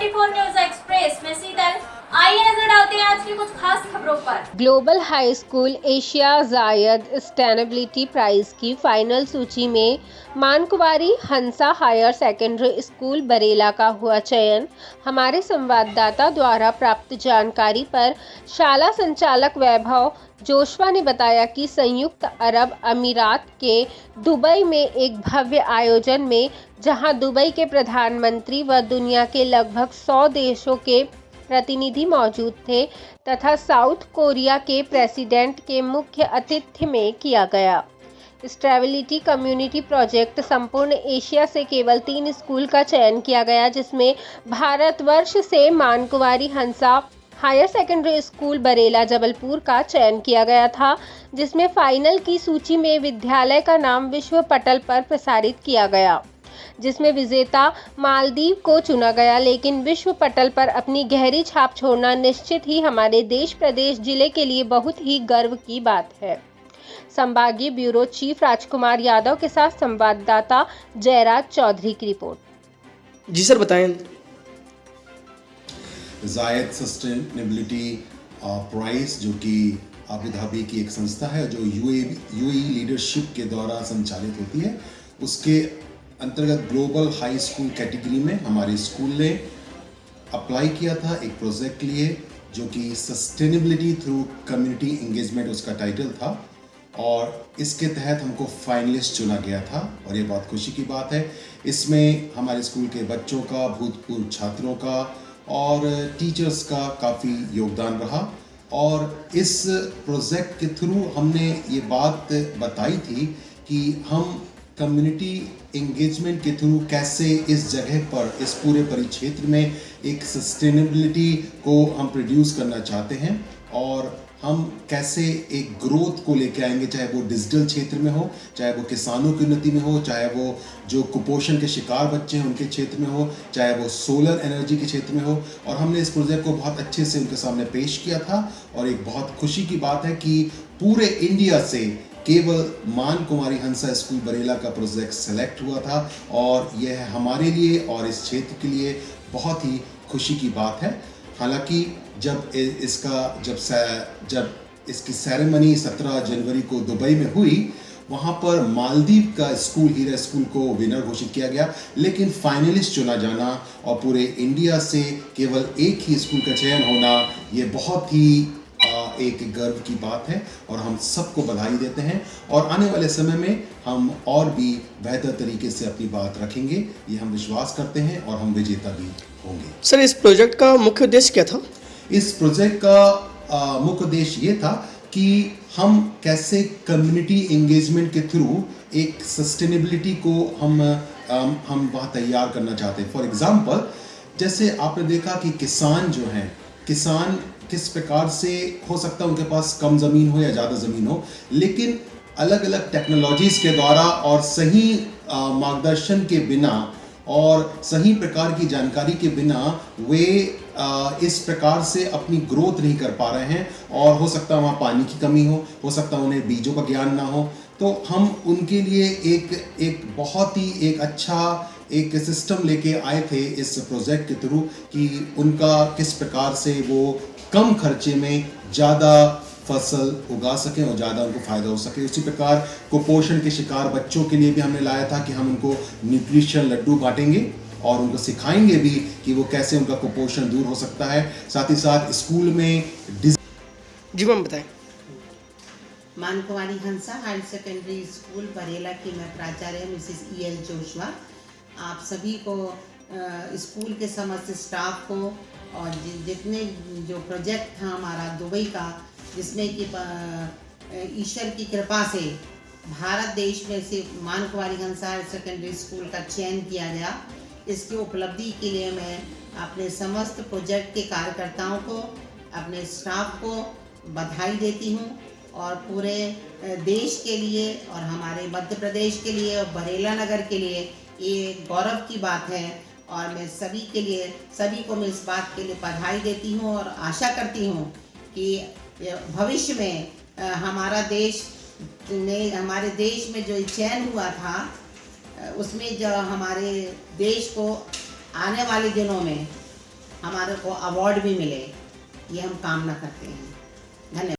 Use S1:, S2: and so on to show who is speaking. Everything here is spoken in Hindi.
S1: 24 न्यूज एक्सप्रेस में शीतल। आइए नजर डालते हैं आज की कुछ खास खबरों पर।
S2: ग्लोबल हाई स्कूल एशिया जायद सस्टेनेबिलिटी प्राइज की फाइनल सूची में मानकुवारी Hansa higher secondary school Barela का हुआ चयन। हमारे संवाददाता द्वारा प्राप्त जानकारी पर शाला संचालक वैभव जोशवा ने बताया कि संयुक्त अरब अमीरात के दुबई में एक भव्य आयोजन में, जहां दुबई के प्रधानमंत्री व दुनिया के लगभग 100 देशों के प्रतिनिधि मौजूद थे तथा साउथ कोरिया के प्रेसिडेंट के मुख्य आतिथ्य में किया गया। स्टेबिलिटी कम्युनिटी प्रोजेक्ट संपूर्ण एशिया से केवल 3 स्कूल का चयन किया गया, जिसमें भारतवर्ष से Mankuwari Hansa higher secondary school Barela Jabalpur का चयन किया गया था, जिसमें फाइनल की सूची में विद्यालय का नाम विश्व पटल पर प्रसारित किया गया, जिसमें विजेता मालदीव को चुना गया। लेकिन विश्व पटल पर अपनी गहरी छाप छोड़ना निश्चित ही हमारे देश प्रदेश जिले के लिए बहुत ही गर्व की बात है। संभागीय ब्यूरो चीफ राजकुमार यादव के साथ संवाददाता जयराज चौधरी की रिपोर्ट।
S3: जी सर, बताएं।
S4: जायद सस्टेनेबिलिटी प्राइज, जो कि अबू धाबी की एक संस्था है जो यूएई लीडरशिप के द्वारा संचालित होती है, उसके अंतर्गत ग्लोबल हाई स्कूल कैटेगरी में हमारे स्कूल ने अप्लाई किया था एक प्रोजेक्ट लिए, जो कि सस्टेनेबिलिटी थ्रू कम्युनिटी एंगेजमेंट उसका टाइटल था, और इसके तहत हमको फाइनलिस्ट चुना गया था। और ये बहुत खुशी की बात है। इसमें हमारे स्कूल के बच्चों का, भूतपूर्व छात्रों का और टीचर्स का काफ़ी योगदान रहा। और इस प्रोजेक्ट के थ्रू हमने ये बात बताई थी कि हम कम्युनिटी एंगेजमेंट के थ्रू कैसे इस जगह पर, इस पूरे परिक्षेत्र में एक सस्टेनेबिलिटी को हम प्रोड्यूस करना चाहते हैं, और हम कैसे एक ग्रोथ को लेके आएंगे, चाहे वो डिजिटल क्षेत्र में हो, चाहे वो किसानों की उन्नति में हो, चाहे वो जो कुपोषण के शिकार बच्चे हैं उनके क्षेत्र में हो, चाहे वो सोलर एनर्जी के क्षेत्र में हो। और हमने इस प्रोजेक्ट को बहुत अच्छे से उनके सामने पेश किया था। और एक बहुत खुशी की बात है कि पूरे इंडिया से केवल मानकुवारी हंसा स्कूल बरेला का प्रोजेक्ट सेलेक्ट हुआ था, और यह हमारे लिए और इस क्षेत्र के लिए बहुत ही खुशी की बात है। हालांकि जब इसकी सेरेमनी 17 जनवरी को दुबई में हुई, वहाँ पर मालदीव का स्कूल, हीरा स्कूल को विनर घोषित किया गया, लेकिन फाइनलिस्ट चुना जाना और पूरे इंडिया से केवल एक ही स्कूल का चयन होना, ये बहुत ही एक गर्व की बात है, और हम सबको बधाई देते हैं। और आने वाले समय में हम और भी बेहतर तरीके से अपनी बात रखेंगे, ये हम विश्वास करते हैं, और हम विजेता भी होंगे।
S3: सर, इस प्रोजेक्ट का मुख्य उद्देश्य क्या था?
S4: इस प्रोजेक्ट का मुख्य उद्देश्य ये था कि हम कैसे कम्युनिटी एंगेजमेंट के थ्रू एक सस्टेनेबिलिटी को हम वहाँ तैयार करना चाहते हैं। फॉर एग्जाम्पल, जैसे आपने देखा कि किसान जो हैं, किसान किस प्रकार से हो सकता है उनके पास कम ज़मीन हो या ज़्यादा ज़मीन हो, लेकिन अलग अलग टेक्नोलॉजीज़ के द्वारा और सही मार्गदर्शन के बिना और सही प्रकार की जानकारी के बिना वे इस प्रकार से अपनी ग्रोथ नहीं कर पा रहे हैं, और हो सकता है वहाँ पानी की कमी हो सकता है उन्हें बीजों का ज्ञान ना हो। तो हम उनके लिए एक बहुत ही एक अच्छा एक सिस्टम लेके आए थे इस प्रोजेक्ट के थ्रू, कि उनका किस प्रकार से वो कम खर्चे में ज़्यादा फसल उगा सकें और ज़्यादा उनको फ़ायदा हो सके। उसी प्रकार कुपोषण के शिकार बच्चों के लिए भी हमने लाया था कि हम उनको न्यूट्रिशन लड्डू बांटेंगे और उनको सिखाएंगे भी कि वो कैसे उनका कुपोषण दूर हो सकता है। साथ ही साथ स्कूल में
S3: जी मैम, बताएं।
S5: मानकुवारी Hansa higher secondary school Barela की मैं प्राचार्य मिसेस EL जोशवा आप सभी को, स्कूल के समस्त स्टाफ को, और जितने जो प्रोजेक्ट था हमारा दुबई का, जिसमें कि ईश्वर की कृपा से भारत देश में से Mankuwari Hansa higher secondary school का चयन किया गया, इसकी उपलब्धि के लिए मैं अपने समस्त प्रोजेक्ट के कार्यकर्ताओं को, अपने स्टाफ को बधाई देती हूँ, और पूरे देश के लिए और हमारे मध्य प्रदेश के लिए और बरेला नगर के लिए ये गौरव की बात है। और मैं सभी को मैं इस बात के लिए बधाई देती हूँ, और आशा करती हूँ कि भविष्य में हमारे देश में जो चयन हुआ था, उसमें जो हमारे देश को आने वाले दिनों में हमारे को अवार्ड भी मिले, ये हम कामना करते हैं। धन्यवाद।